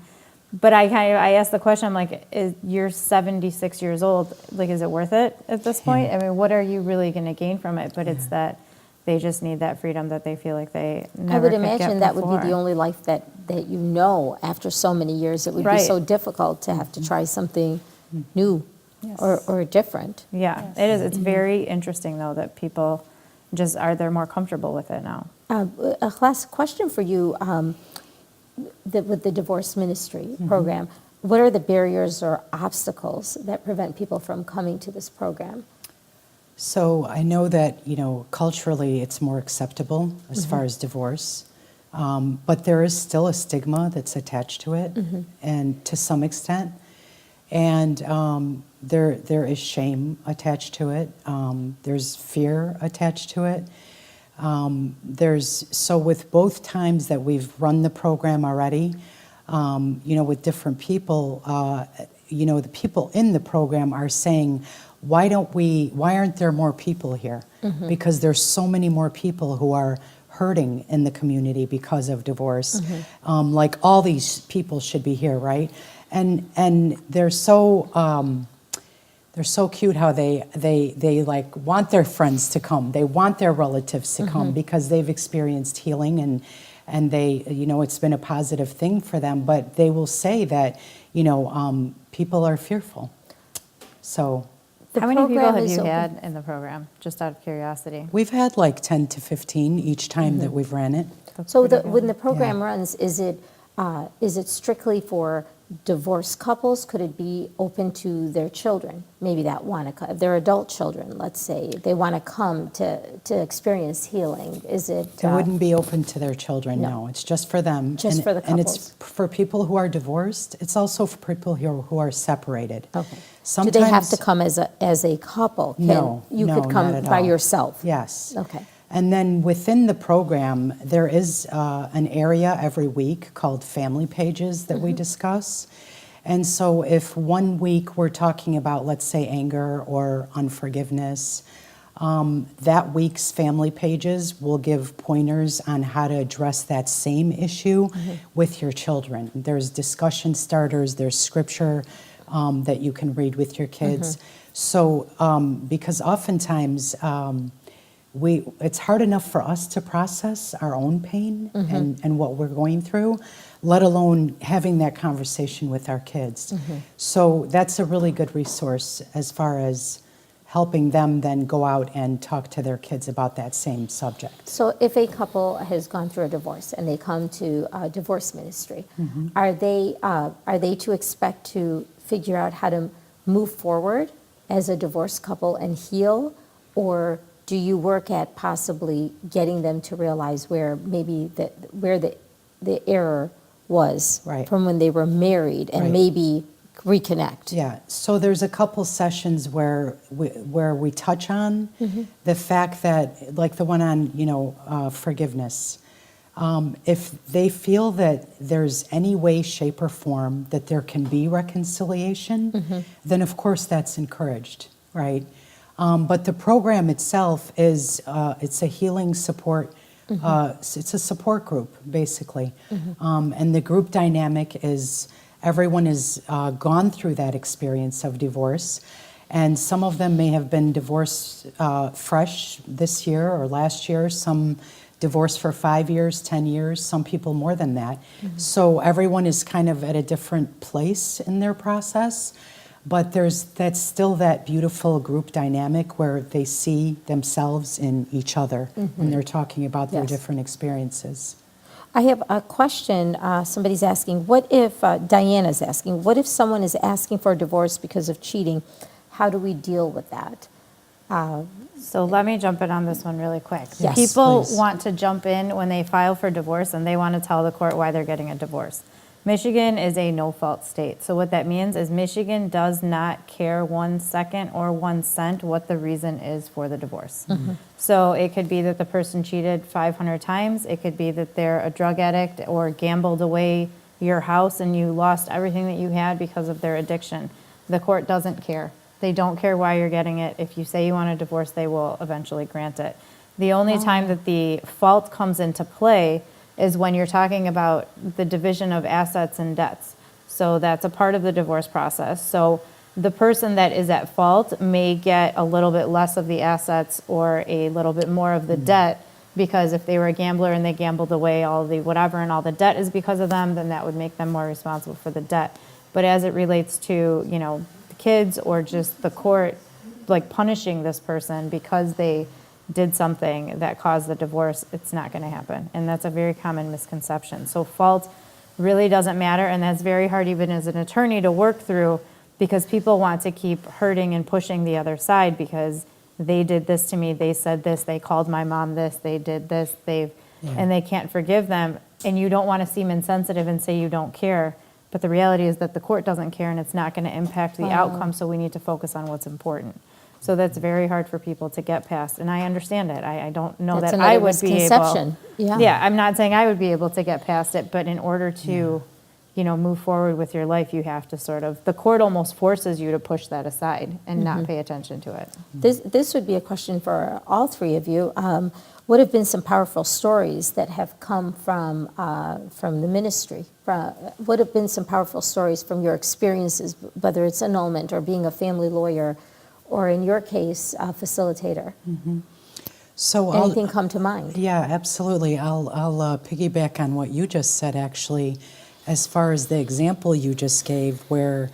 But I asked the question, I'm like, you're 76 years old, is it worth it at this point? I mean, what are you really going to gain from it? But it's that they just need that freedom that they feel like they never I would could get imagine that would before. be the only life that after so many years. It would be Right. so difficult to have to try something new. Yes. Or different. Yeah, Yes. it is. It's very interesting, though, that people they're more comfortable with it now. A last question for you, with the divorce ministry program, what are the barriers or obstacles that prevent people from coming to this program? So I know that, culturally it's more acceptable as far as divorce, but there is still a stigma that's attached to it, and to some extent. And there is shame attached to it. There's fear attached to it. So with both times that we've run the program already, with different people, the people in the program are saying, why aren't there more people here? Because there's so many more people who are hurting in the community because of divorce. All these people should be here, right? And they're so cute how they want their friends to come. They want their relatives to come because they've experienced healing and they, it's been a positive thing for them, but they will say that, people are fearful. So The How many people program have is you open- had in the program, just out of curiosity? we've had like 10 to 15 each time that we've ran it. That's So pretty when good. the program Yeah. runs, is it strictly for divorced couples? Could it be open to their children, maybe that want to, if they're adult children, let's say, they want to come to experience healing? Is it? It wouldn't be open to their children, No. no. It's just for them. Just for the And it's couples. for people who are divorced. It's also for people who are separated. Okay. Do Sometimes, they have to come as a couple? No, You no, could not come at by all. yourself? Yes. Okay. And then within the program, there is an area every week called family pages that we discuss. And so if one week we're talking about, let's say, anger or unforgiveness, that week's family pages will give pointers on how to address that same issue with your children. There's discussion starters, there's scripture that you can read with your kids. So, because oftentimes, it's hard enough for us to process our own pain and what we're going through, let alone having that conversation with our kids. So that's a really good resource as far as helping them then go out and talk to their kids about that same subject. So if a couple has gone through a divorce and they come to a divorce ministry, are they to expect to figure out how to move forward as a divorced couple and heal, or do you work at possibly getting them to realize where maybe where the error was Right. from when they were married and Right. maybe reconnect? Yeah, so there's a couple sessions where we touch on the fact that, like the one on, forgiveness. If they feel that there's any way, shape, or form that there can be reconciliation, then of course that's encouraged, right? But the program itself is, it's a healing support, it's a support group, basically. And the group dynamic is everyone has gone through that experience of divorce, and some of them may have been divorced fresh this year or last year, some divorced for 5 years, 10 years, some people more than that. So everyone is kind of at a different place in their process. But that's still that beautiful group dynamic where they see themselves in each other when they're talking about their Yes. different experiences. I have a question. Somebody's asking, what if, Diana's asking, what if someone is asking for a divorce because of cheating? How do we deal with that? So let me jump in on this one really quick. Yes, People please. want to jump in when they file for divorce and they want to tell the court why they're getting a divorce. Michigan is a no-fault state. So what that means is Michigan does not care 1 second or 1 cent what the reason is for the divorce. So it could be that the person cheated 500 times. It could be that they're a drug addict or gambled away your house and you lost everything that you had because of their addiction. The court doesn't care. They don't care why you're getting it. If you say you want a divorce, they will eventually grant it. The only time that the fault comes into play is when you're talking about the division of assets and debts. So that's a part of the divorce process. So the person that is at fault may get a little bit less of the assets or a little bit more of the debt, because if they were a gambler and they gambled away all the whatever and all the debt is because of them, then that would make them more responsible for the debt. But as it relates to, the kids or just the court, like punishing this person because they did something that caused the divorce, it's not going to happen. And that's a very common misconception. So fault really doesn't matter, and that's very hard even as an attorney to work through, because people want to keep hurting and pushing the other side because they did this to me, they said this, they called my mom this, they did this, and they can't forgive them. And you don't want to seem insensitive and say you don't care, but the reality is that the court doesn't care and it's not going to impact the outcome, so we need to focus on what's important. So that's very hard for people to get past, and I understand it. I don't know That's that I another would be able. misconception. Yeah. Yeah, I'm not saying I would be able to get past it, but in order to, move forward with your life, you have to the court almost forces you to push that aside and not pay attention to it. This would be a question for all three of you. What have been some powerful stories that have come from the ministry? What have been some powerful stories from your experiences, whether it's annulment or being a family lawyer, or in your case, a facilitator? So Anything come to mind? Yeah, absolutely. I'll piggyback on what you just said, actually, as far as the example you just gave, where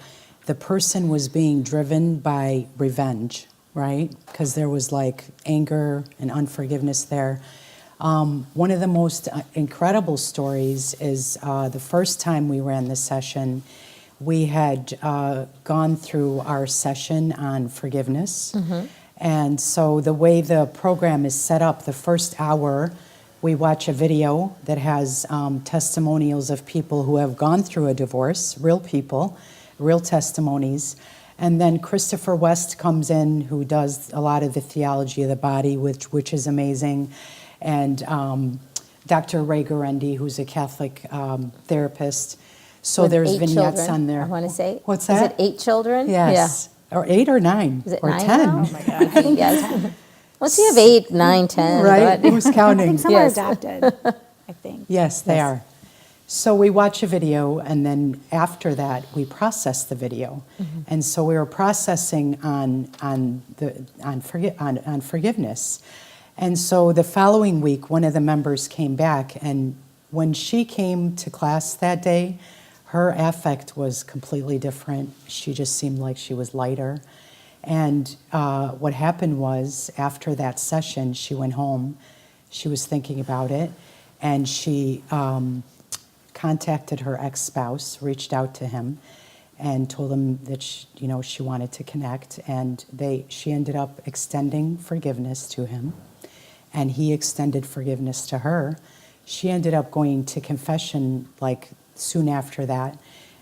the person was being driven by revenge, right? Because there was like anger and unforgiveness there. One of the most incredible stories is the first time we ran the session, we had gone through our session on forgiveness. And so the way the program is set up, the first hour, we watch a video that has testimonials of people who have gone through a divorce, real people, real testimonies. And then Christopher West comes in, who does a lot of the theology of the body, which is amazing. And Dr. Ray Garendi, who's a Catholic therapist. So With there's 8 vignettes children, on there. I want to say. What's Is that? it 8 children? Yes. Or 8 or 9. Is it or 9 10. now? Oh my God. Yes. Once you have 8, 9, 10. Right? but- Who's I counting? think some Yes. are adopted, I think. Yes, they Yes. are. So we watch a video, and then after that, we process the video. And so we were processing on forgiveness. And so the following week, one of the members came back, and when she came to class that day, her affect was completely different. She just seemed like she was lighter. And what happened was, after that session, she went home. She was thinking about it, and she contacted her ex-spouse, reached out to him, and told him that she wanted to connect. And she ended up extending forgiveness to him, and he extended forgiveness to her. She ended up going to confession like soon after that,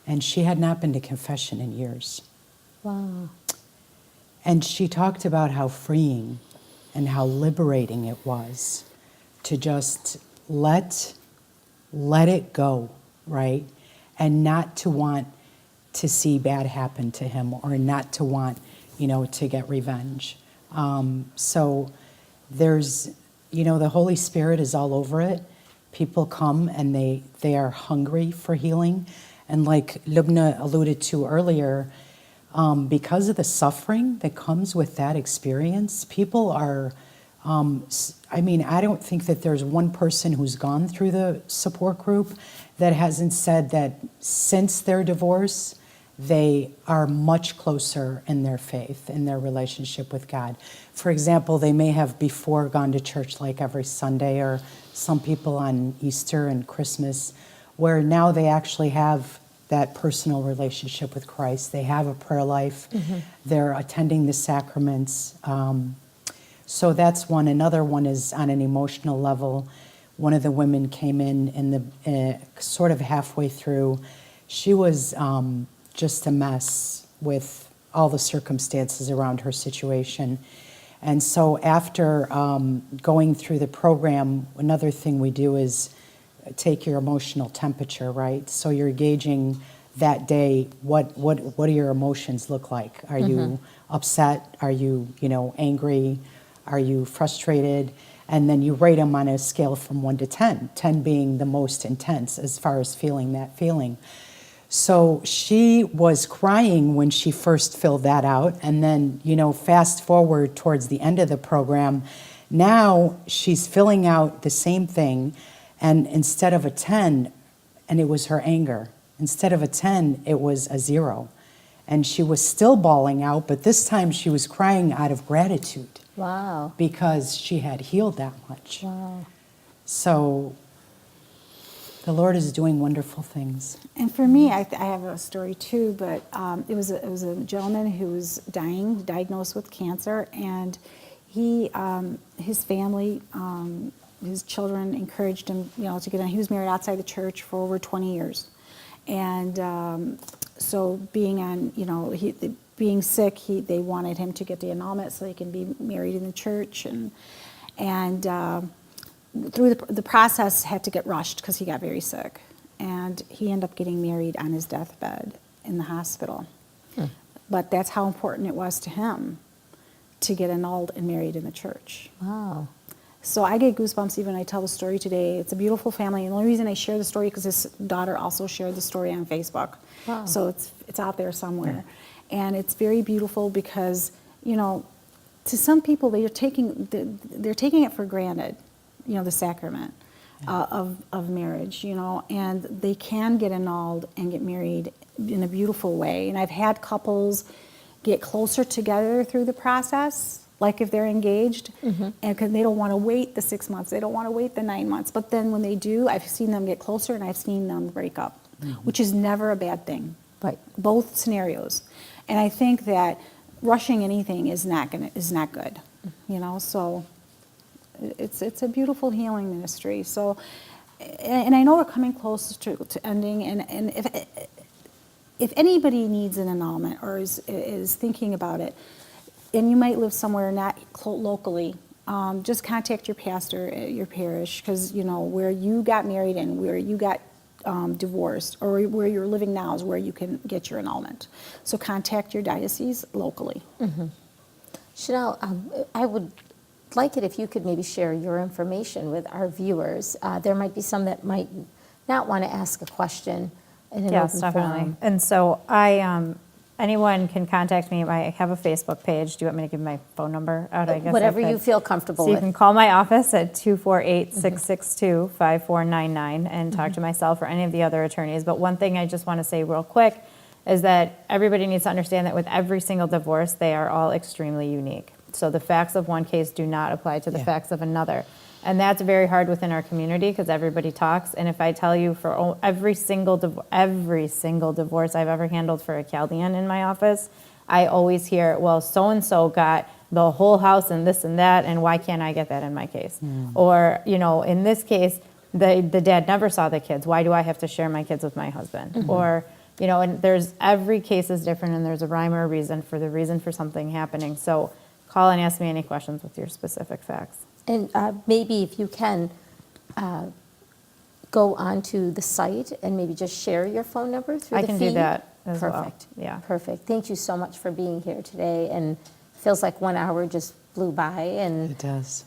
and she had not been to confession in years. Wow. And she talked about how freeing and how liberating it was to just let it go, right? And not to want to see bad happen to him, or not to want, to get revenge. So there's, the Holy Spirit is all over it. People come and they are hungry for healing. And like Lubna alluded to earlier, because of the suffering that comes with that experience, people are, I don't think that there's one person who's gone through the support group that hasn't said that since their divorce, they are much closer in their faith, in their relationship with God. For example, they may have before gone to church like every Sunday, or some people on Easter and Christmas, where now they actually have that personal relationship with Christ. They have a prayer life. They're attending the sacraments. So that's one. Another one is on an emotional level. One of the women came in sort of halfway through. She was just a mess with all the circumstances around her situation. And so after going through the program, another thing we do is take your emotional temperature, right? So you're gauging that day, what do your emotions look like? Are you upset? Are you, angry? Are you frustrated? And then you rate them on a scale from 1 to 10, 10 being the most intense as far as feeling that feeling. So she was crying when she first filled that out. And then, fast forward towards the end of the program, now she's filling out the same thing. And instead of a 10, and it was her anger, instead of a 10, it was a 0. And she was still bawling out, but this time she was crying out of gratitude. Wow. Because she had healed that much. Wow. So the Lord is doing wonderful things. And for me, I have a story too, but it was a gentleman who was dying, diagnosed with cancer, and his family, his children encouraged him, to get on. He was married outside the church for over 20 years, and so being on, being sick, they wanted him to get the annulment so he can be married in the church, and through the process had to get rushed because he got very sick, and he ended up getting married on his deathbed in the hospital. But that's how important it was to him to get annulled and married in the church. Wow. So I get goosebumps even when I tell the story today. It's a beautiful family, and the only reason I share the story because his daughter also shared the story on Facebook. Wow. So it's out there somewhere, and it's very beautiful because to some people, they're taking it for granted, you know, the sacrament of marriage, you know, and they can get annulled and get married in a beautiful way. And I've had couples get closer together through the process, like if they're engaged, and because they don't want to wait the 6 months, they don't want to wait the 9 months. But then when they do, I've seen them get closer and I've seen them break up, which is never a bad thing. Right. Both scenarios. And I think that rushing anything is not good, you know. So it's a beautiful healing ministry. So, and I know we're coming close to ending. And if anybody needs an annulment or is thinking about it, and you might live somewhere not locally, just contact your pastor at your parish, because you know where you got married and where you got divorced, or where you're living now is where you can get your annulment. So contact your diocese locally. Chanel, I would like it if you could maybe share your information with our viewers. There might be some that might not want to ask a question in an Yes, open definitely. forum. And so anyone can contact me. I have a Facebook page. Do you want me to give my phone number out? I guess I Whatever you could. feel comfortable So you with. can call my office at 248-662-5499 and talk to myself or any of the other attorneys. But one thing I just want to say real quick is that everybody needs to understand that with every single divorce, they are all extremely unique. So the facts of one case do not apply to the facts of another. And that's very hard within our community because everybody talks. And if I tell you for every single divorce I've ever handled for a Chaldean in my office, I always hear, well, so-and-so got the whole house and this and that, and why can't I get that in my case? Or, you know, in this case, the dad never saw the kids. Why do I have to share my kids with my husband? Or, you know, and every case is different, and there's a rhyme or a reason for something happening. So call and ask me any questions with your specific facts. And maybe if you can go onto the site and maybe just share your phone number through the feed. I can do that as well. Perfect. Yeah. Perfect. Thank you so much for being here today. And feels like 1 hour just flew by. And It does.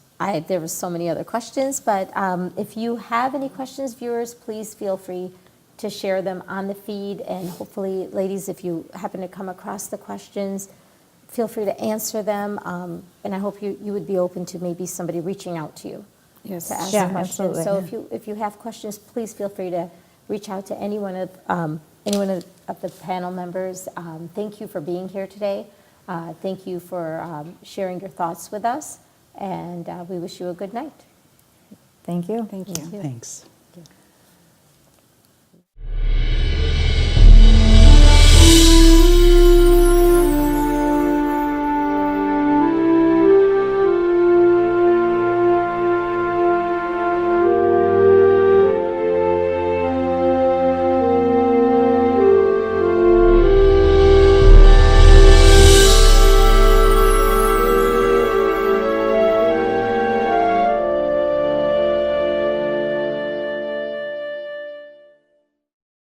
there was so many other questions. But if you have any questions, viewers, please feel free to share them on the feed. And hopefully, ladies, if you happen to come across the questions, feel free to answer them, and I hope you would be open to maybe somebody reaching out to you to ask Yeah, questions. absolutely. So if you have questions, please feel free to reach out to any one of the panel members. Thank you for being here today. Thank you for sharing your thoughts with us, and we wish you a good night. Thank you. Thank you. Thanks.